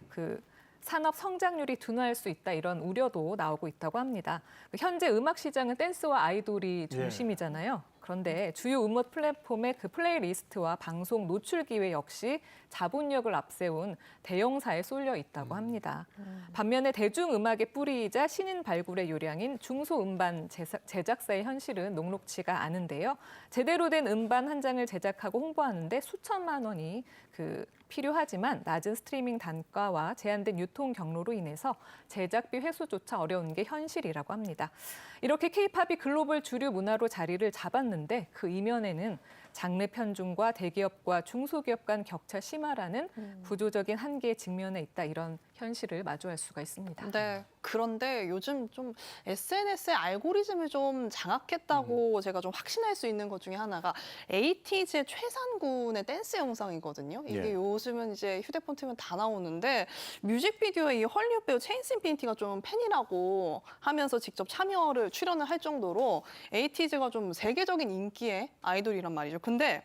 그 산업 성장률이 둔화할 수 있다 이런 우려도 나오고 있다고 합니다. 현재 음악 시장은 댄스와 아이돌이 중심이잖아요. 그런데 주요 음원 플랫폼의 그 플레이리스트와 방송 노출 기회 역시 자본력을 앞세운 대형사에 쏠려 있다고 합니다. 반면에 대중음악의 뿌리이자 신인 발굴의 요량인 중소음반 제작사의 현실은 녹록치가 않은데요. 제대로 된 음반 한 장을 제작하고 홍보하는데 수천만 원이 필요하지만 낮은 스트리밍 단가와 제한된 유통 경로로 인해서 제작비 회수조차 어려운 게 현실이라고 합니다. 이렇게 K-팝이 글로벌 주류 문화로 자리를 잡았는데 그 이면에는 장르 편중과 대기업과 중소기업 간 격차 심화라는 구조적인 한계에 직면해 있다 이런 현실을 마주할 수가 있습니다. 네. 그런데 요즘 좀 SNS의 알고리즘을 좀 장악했다고 제가 좀 확신할 수 있는 것 중에 하나가 에이티즈의 최산군의 댄스 영상이거든요. 이게 예. 요즘은 이제 휴대폰 틀면 다 나오는데 뮤직비디오에 이 헐리우드 배우 체인스 인피니티가 좀 팬이라고 하면서 직접 출연을 할 정도로 에이티즈가 좀 세계적인 인기의 아이돌이란 말이죠. 근데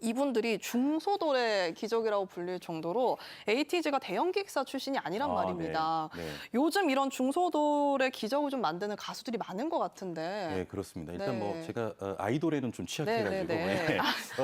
이분들이 중소돌의 기적이라고 불릴 정도로 에이티즈가 대형 기획사 출신이 아니란 말입니다. 네. 요즘 이런 중소돌의 기적을 좀 만드는 가수들이 많은 것 같은데. 네, 그렇습니다. 일단 네. 뭐 제가 아이돌에는 좀 취약해가지고 네.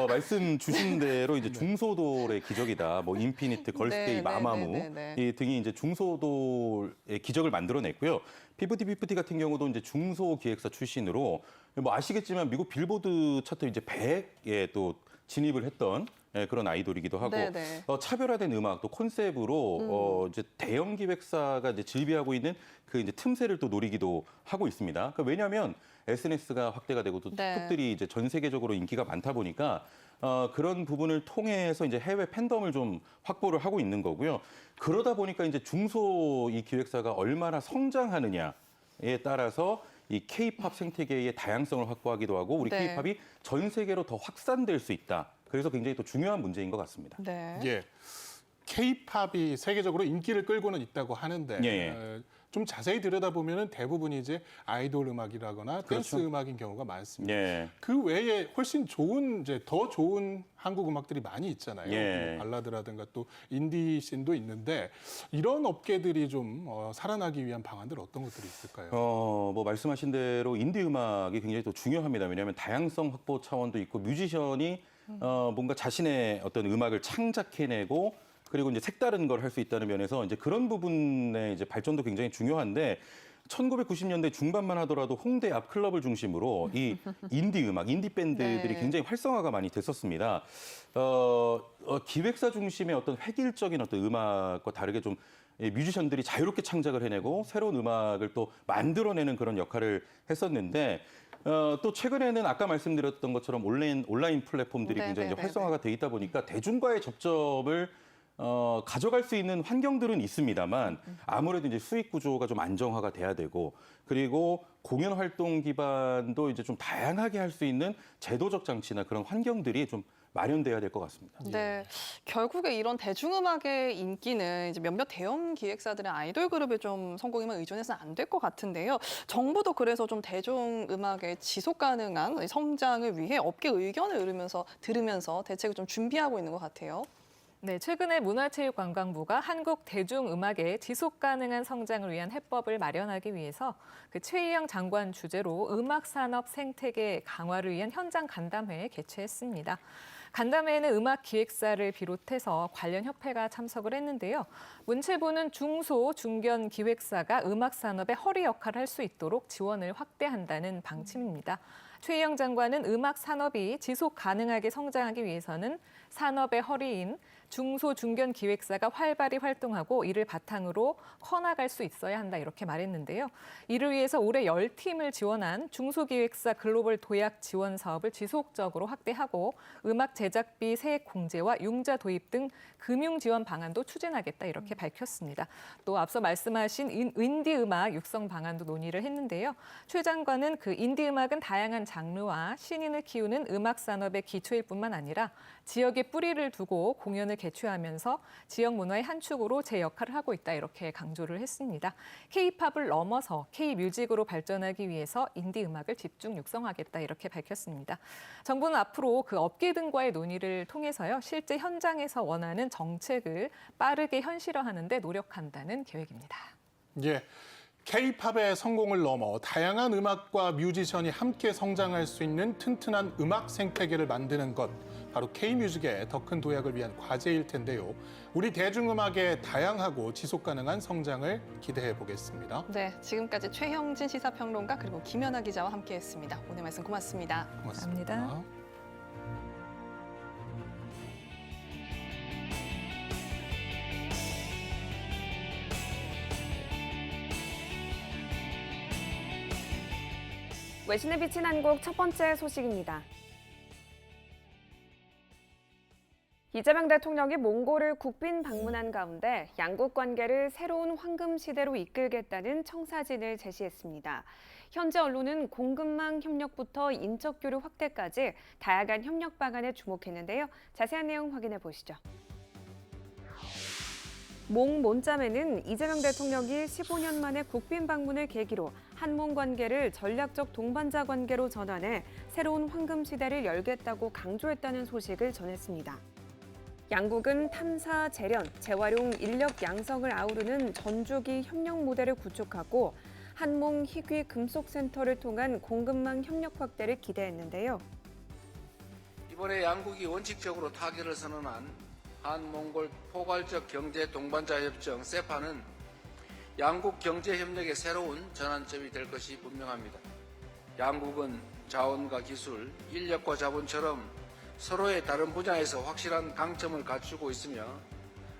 말씀 주신 대로 이제 중소돌의 기적이다. 뭐 인피니트, 걸스데이, 마마무 이 등이 이제 중소돌의 기적을 만들어냈고요. 피프티 같은 경우도 이제 중소기획사 출신으로 뭐 아시겠지만 미국 빌보드 차트 이제 100에 또 진입을 했던 그런 아이돌이기도 하고 네네. 차별화된 음악 또 컨셉으로 이제 대형 기획사가 이제 즐비하고 있는 그 이제 틈새를 또 노리기도 하고 있습니다. 그러니까 왜냐하면 SNS가 확대가 되고 또 네. 틱톡들이 이제 전 세계적으로 인기가 많다 보니까 그런 부분을 통해서 이제 해외 팬덤을 좀 확보를 하고 있는 거고요. 그러다 보니까 이제 중소 이 기획사가 얼마나 성장하느냐에 따라서 이 K-팝 생태계의 다양성을 확보하기도 하고 우리 네. K-팝이 전 세계로 더 확산될 수 있다. 그래서 굉장히 또 중요한 문제인 것 같습니다. 네. 예. K-팝이 세계적으로 인기를 끌고는 있다고 하는데 예. 좀 자세히 들여다보면 대부분이 이제 아이돌 음악이라거나 댄스 그렇죠. 음악인 경우가 많습니다. 예. 그 외에 훨씬 좋은 이제 더 좋은 한국 음악들이 많이 있잖아요. 예. 뭐 발라드라든가 또 인디 씬도 있는데 이런 업계들이 좀 살아나기 위한 방안들 어떤 것들이 있을까요? 뭐 말씀하신 대로 인디 음악이 굉장히 또 중요합니다. 왜냐하면 다양성 확보 차원도 있고 뮤지션이 뭔가 자신의 어떤 음악을 창작해내고 그리고 이제 색다른 걸 할 수 있다는 면에서 이제 그런 부분의 이제 발전도 굉장히 중요한데 1990년대 중반만 하더라도 홍대 앞 클럽을 중심으로 이 인디 음악, 인디 밴드들이 네. 굉장히 활성화가 많이 됐었습니다. 기획사 중심의 어떤 획일적인 어떤 음악과 다르게 좀 뮤지션들이 자유롭게 창작을 해내고 새로운 음악을 또 만들어내는 그런 역할을 했었는데 또 최근에는 아까 말씀드렸던 것처럼 온라인 플랫폼들이 굉장히 이제 활성화가 돼 있다 보니까 대중과의 접점을 가져갈 수 있는 환경들은 있습니다만 아무래도 이제 수익 구조가 좀 안정화가 돼야 되고 그리고 공연 활동 기반도 이제 좀 다양하게 할 수 있는 제도적 장치나 그런 환경들이 좀 마련돼야 될 것 같습니다. 네, 결국에 이런 대중음악의 인기는 이제 몇몇 대형 기획사들의 아이돌 그룹의 좀 성공에만 의존해서는 안 될 것 같은데요. 정부도 그래서 좀 대중음악의 지속 가능한 성장을 위해 업계 의견을 들으면서 대책을 좀 준비하고 있는 것 같아요. 네, 최근에 문화체육관광부가 한국 대중음악의 지속 가능한 성장을 위한 해법을 마련하기 위해서 그 최희영 장관 주재로 음악산업 생태계 강화를 위한 현장 간담회에 개최했습니다. 간담회에는 음악 기획사를 비롯해서 관련 협회가 참석을 했는데요. 문체부는 중소, 중견 기획사가 음악 산업의 허리 역할을 할 수 있도록 지원을 확대한다는 방침입니다. 최희영 장관은 음악 산업이 지속 가능하게 성장하기 위해서는 산업의 허리인 중소, 중견 기획사가 활발히 활동하고 이를 바탕으로 커나갈 수 있어야 한다 이렇게 말했는데요. 이를 위해서 올해 10팀을 지원한 중소기획사 글로벌 도약 지원 사업을 지속적으로 확대하고 음악 제작비 세액 공제와 융자 도입 등 금융 지원 방안도 추진하겠다 이렇게 밝혔습니다. 또 앞서 말씀하신 인디 음악 육성 방안도 논의를 했는데요. 최 장관은 그 인디 음악은 다양한 장르와 신인을 키우는 음악 산업의 기초일 뿐만 아니라 지역에 뿌리를 두고 공연을 개최하면서 지역 문화의 한 축으로 제 역할을 하고 있다 이렇게 강조를 했습니다. K-팝을 넘어서 K-뮤직으로 발전하기 위해서 인디 음악을 집중 육성하겠다 이렇게 밝혔습니다. 정부는 앞으로 그 업계 등과의 논의를 통해서요. 실제 현장에서 원하는 정책을 빠르게 현실화하는 데 노력한다는 계획입니다. 예. K-팝의 성공을 넘어 다양한 음악과 뮤지션이 함께 성장할 수 있는 튼튼한 음악 생태계를 만드는 것, 바로 K-뮤직의 더 큰 도약을 위한 과제일 텐데요. 우리 대중음악의 다양하고 지속 가능한 성장을 기대해 보겠습니다. 네, 지금까지 최형진 시사평론가 그리고 김연아 기자와 함께했습니다. 오늘 말씀 고맙습니다. 고맙습니다. 감사합니다. 외신에 비친 한국 첫 번째 소식입니다. 이재명 대통령이 몽골을 국빈 방문한 가운데 양국 관계를 새로운 황금 시대로 이끌겠다는 청사진을 제시했습니다. 현재 언론은 공급망 협력부터 인적 교류 확대까지 다양한 협력 방안에 주목했는데요. 자세한 내용 확인해 보시죠. 몽 몬짬에는 이재명 대통령이 15년 만에 국빈 방문을 계기로 한몽 관계를 전략적 동반자 관계로 전환해 새로운 황금 시대를 열겠다고 강조했다는 소식을 전했습니다. 양국은 탐사, 재련, 재활용 인력 양성을 아우르는 전주기 협력 모델을 구축하고 한몽 희귀 금속센터를 통한 공급망 협력 확대를 기대했는데요. 이번에 양국이 원칙적으로 타결을 선언한 한몽골 포괄적 경제 동반자 협정 세파는 양국 경제 협력의 새로운 전환점이 될 것이 분명합니다. 양국은 자원과 기술, 인력과 자본처럼 서로의 다른 분야에서 확실한 강점을 갖추고 있으며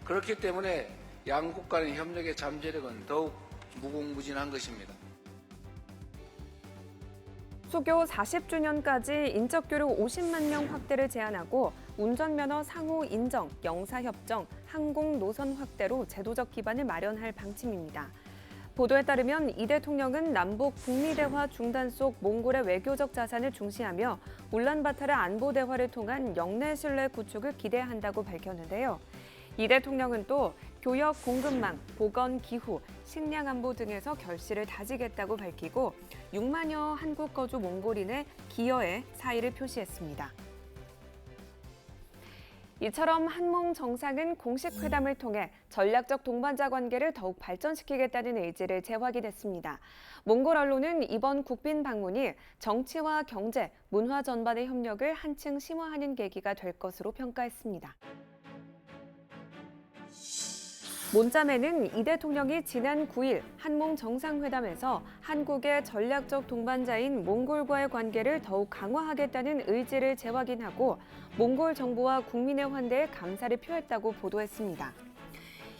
그렇기 때문에 양국 간의 협력의 잠재력은 더욱 무궁무진한 것입니다. 수교 40주년까지 인적교류 50만 명 확대를 제안하고 운전면허 상호 인정, 영사협정, 항공노선 확대로 제도적 기반을 마련할 방침입니다. 보도에 따르면 이 대통령은 남북 북미 대화 중단 속 몽골의 외교적 자산을 중시하며 울란바타르 안보 대화를 통한 영내 신뢰 구축을 기대한다고 밝혔는데요. 이 대통령은 또 교역 공급망, 보건 기후, 식량 안보 등에서 결실을 다지겠다고 밝히고 6만여 한국 거주 몽골인의 기여에 사의를 표시했습니다. 이처럼 한몽 정상은 공식 회담을 통해 전략적 동반자 관계를 더욱 발전시키겠다는 의지를 재확인했습니다. 몽골 언론은 이번 국빈 방문이 정치와 경제, 문화 전반의 협력을 한층 심화하는 계기가 될 것으로 평가했습니다. 몬자매는 이 대통령이 지난 9일 한몽 정상회담에서 한국의 전략적 동반자인 몽골과의 관계를 더욱 강화하겠다는 의지를 재확인하고 몽골 정부와 국민의 환대에 감사를 표했다고 보도했습니다.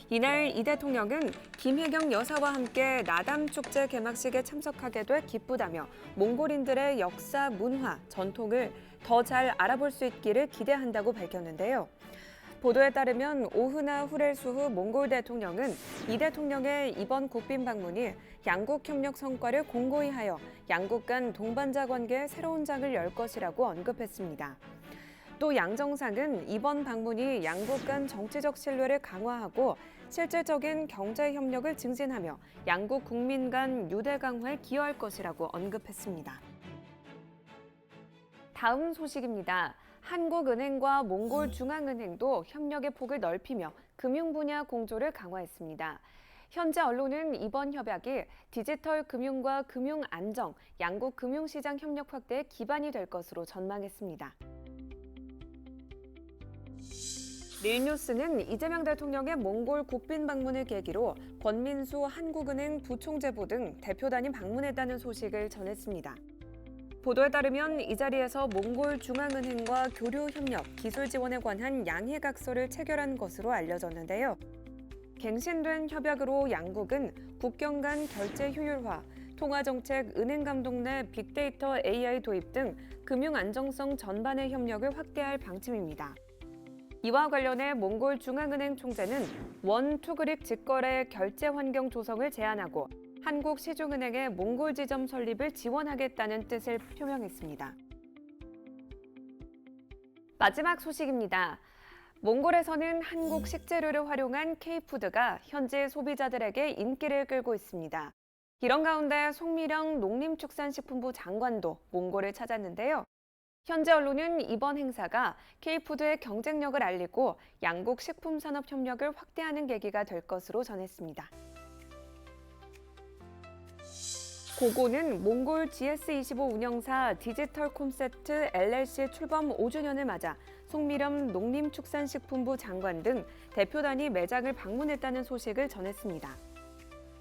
이날 이 대통령은 김혜경 여사와 함께 나담 축제 개막식에 참석하게 돼 기쁘다며 몽골인들의 역사, 문화, 전통을 더 잘 알아볼 수 있기를 기대한다고 밝혔는데요. 보도에 따르면 오흐나 후렐수후 몽골 대통령은 이 대통령의 이번 국빈 방문이 양국 협력 성과를 공고히 하여 양국 간 동반자 관계의 새로운 장을 열 것이라고 언급했습니다. 또 양 정상은 이번 방문이 양국 간 정치적 신뢰를 강화하고 실질적인 경제 협력을 증진하며 양국 국민 간 유대 강화에 기여할 것이라고 언급했습니다. 다음 소식입니다. 한국은행과 몽골 중앙은행도 협력의 폭을 넓히며 금융 분야 공조를 강화했습니다. 현재 언론은 이번 협약이 디지털 금융과 금융 안정, 양국 금융시장 협력 확대에 기반이 될 것으로 전망했습니다. 릴뉴스는 이재명 대통령의 몽골 국빈 방문을 계기로 권민수 한국은행 부총재부 등 대표단이 방문했다는 소식을 전했습니다. 보도에 따르면 이 자리에서 몽골 중앙은행과 교류 협력, 기술 지원에 관한 양해각서를 체결한 것으로 알려졌는데요. 갱신된 협약으로 양국은 국경 간 결제 효율화, 통화정책, 은행 감독 내 빅데이터 AI 도입 등 금융 안정성 전반의 협력을 확대할 방침입니다. 이와 관련해 몽골 중앙은행 총재는 원 투그립 직거래 결제 환경 조성을 제안하고 한국시중은행의 몽골 지점 설립을 지원하겠다는 뜻을 표명했습니다. 마지막 소식입니다. 몽골에서는 한국 식재료를 활용한 K푸드가 현지 소비자들에게 인기를 끌고 있습니다. 이런 가운데 송미령 농림축산식품부 장관도 몽골을 찾았는데요. 현지 언론은 이번 행사가 K푸드의 경쟁력을 알리고 양국 식품산업 협력을 확대하는 계기가 될 것으로 전했습니다. 고고는 몽골 GS25 운영사 디지털콘셉트 LLC 출범 5주년을 맞아 송미령 농림축산식품부 장관 등 대표단이 매장을 방문했다는 소식을 전했습니다.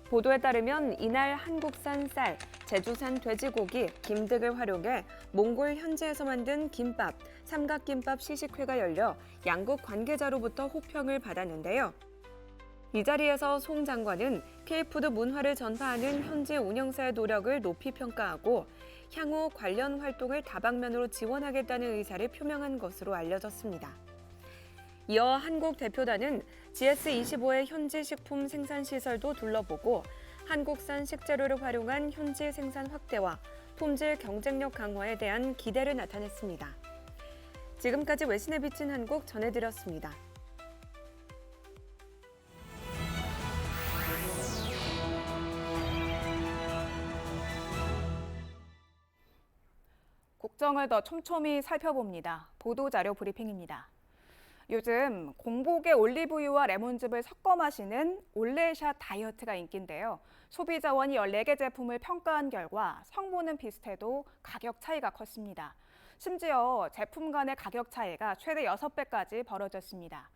보도에 따르면 이날 한국산 쌀, 제주산 돼지고기, 김 등을 활용해 몽골 현지에서 만든 김밥, 삼각김밥 시식회가 열려 양국 관계자로부터 호평을 받았는데요. 이 자리에서 송 장관은 K푸드 문화를 전파하는 현지 운영사의 노력을 높이 평가하고 향후 관련 활동을 다방면으로 지원하겠다는 의사를 표명한 것으로 알려졌습니다. 이어 한국 대표단은 GS25의 현지 식품 생산 시설도 둘러보고 한국산 식재료를 활용한 현지 생산 확대와 품질 경쟁력 강화에 대한 기대를 나타냈습니다. 지금까지 외신에 비친 한국 전해드렸습니다. 국정을 더 촘촘히 살펴봅니다. 보도자료 브리핑입니다. 요즘 공복에 올리브유와 레몬즙을 섞어 마시는 올레샷 다이어트가 인기인데요. 소비자원이 14개 제품을 평가한 결과 성분은 비슷해도 가격 차이가 컸습니다. 심지어 제품 간의 가격 차이가 최대 6배까지 벌어졌습니다.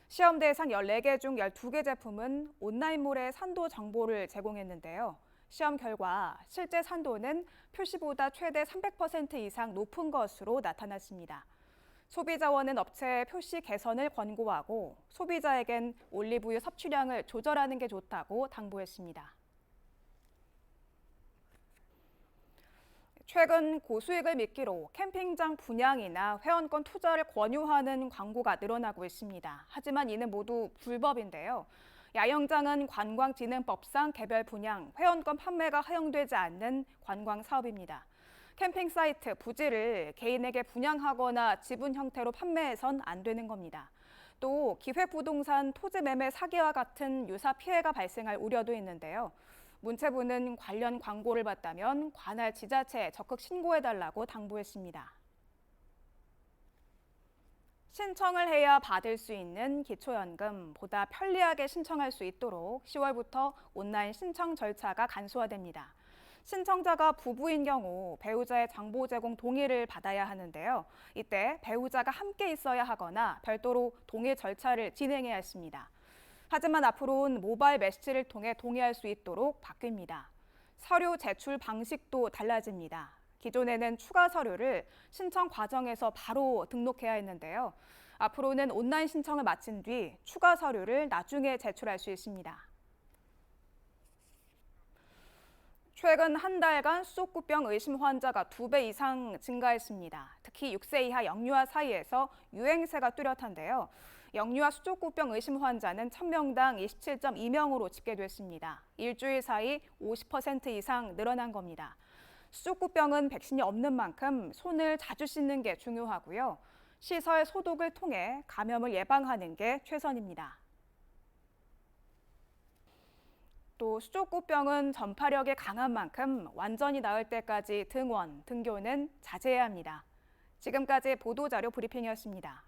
시험 대상 14개 중 12개 제품은 온라인몰에 산도 정보를 제공했는데요. 시험 결과 실제 산도는 표시보다 최대 300% 이상 높은 것으로 나타났습니다. 소비자원은 업체의 표시 개선을 권고하고 소비자에겐 올리브유 섭취량을 조절하는 게 좋다고 당부했습니다. 최근 고수익을 미끼로 캠핑장 분양이나 회원권 투자를 권유하는 광고가 늘어나고 있습니다. 하지만 이는 모두 불법인데요. 야영장은 관광진흥법상 개별 분양, 회원권 판매가 허용되지 않는 관광 사업입니다. 캠핑 사이트, 부지를 개인에게 분양하거나 지분 형태로 판매해선 안 되는 겁니다. 또 기획부동산 토지 매매 사기와 같은 유사 피해가 발생할 우려도 있는데요. 문체부는 관련 광고를 봤다면 관할 지자체에 적극 신고해달라고 당부했습니다. 신청을 해야 받을 수 있는 기초연금 보다 편리하게 신청할 수 있도록 10월부터 온라인 신청 절차가 간소화됩니다. 신청자가 부부인 경우 배우자의 정보 제공 동의를 받아야 하는데요. 이때 배우자가 함께 있어야 하거나 별도로 동의 절차를 진행해야 했습니다. 하지만 앞으로는 모바일 메시지를 통해 동의할 수 있도록 바뀝니다. 서류 제출 방식도 달라집니다. 기존에는 추가 서류를 신청 과정에서 바로 등록해야 했는데요. 앞으로는 온라인 신청을 마친 뒤 추가 서류를 나중에 제출할 수 있습니다. 최근 한 달간 수족구병 의심 환자가 2배 이상 증가했습니다. 특히 6세 이하 영유아 사이에서 유행세가 뚜렷한데요. 영유아 수족구병 의심 환자는 1000명당 27.2명으로 집계됐습니다. 일주일 사이 50% 이상 늘어난 겁니다. 수족구병은 백신이 없는 만큼 손을 자주 씻는 게 중요하고요. 시설 소독을 통해 감염을 예방하는 게 최선입니다. 또 수족구병은 전파력이 강한 만큼 완전히 나을 때까지 등원, 등교는 자제해야 합니다. 지금까지 보도자료 브리핑이었습니다.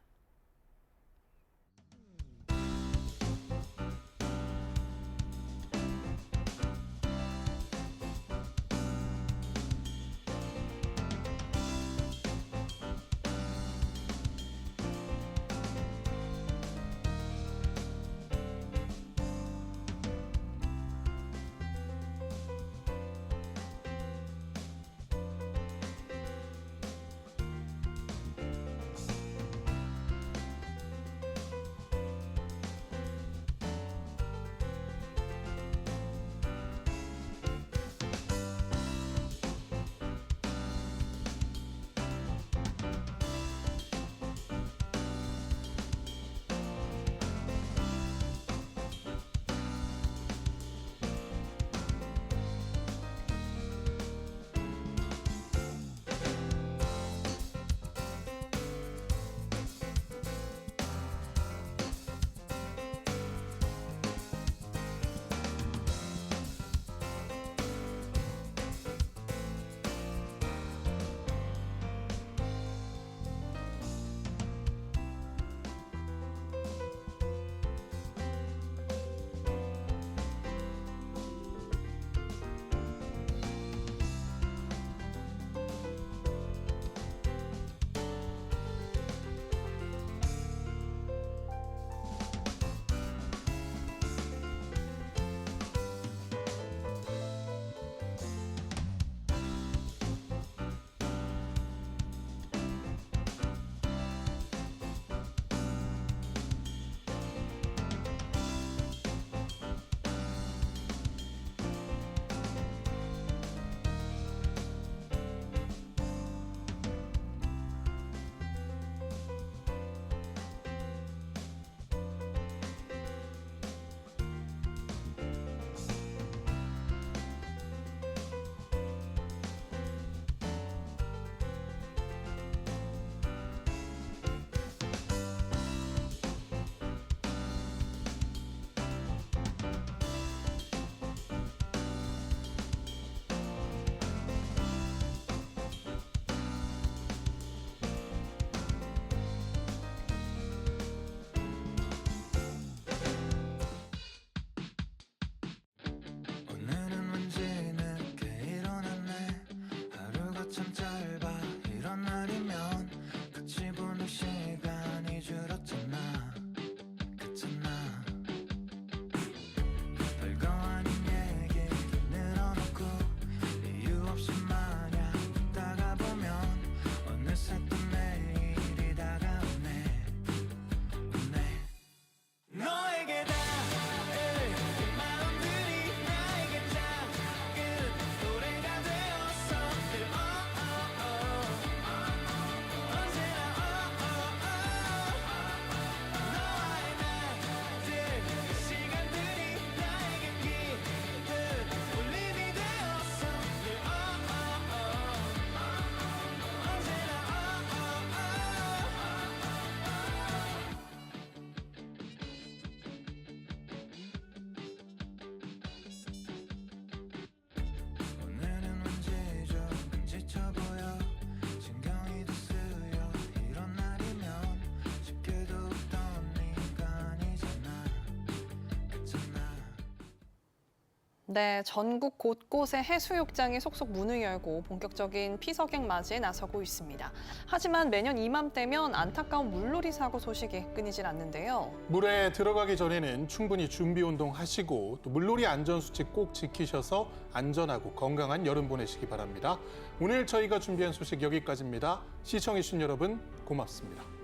네, 전국 곳곳에 해수욕장이 속속 문을 열고 본격적인 피서객 맞이에 나서고 있습니다. 하지만 매년 이맘때면 안타까운 물놀이 사고 소식이 끊이질 않는데요. 물에 들어가기 전에는 충분히 준비 운동하시고 또 물놀이 안전수칙 꼭 지키셔서 안전하고 건강한 여름 보내시기 바랍니다. 오늘 저희가 준비한 소식 여기까지입니다. 시청해주신 여러분 고맙습니다.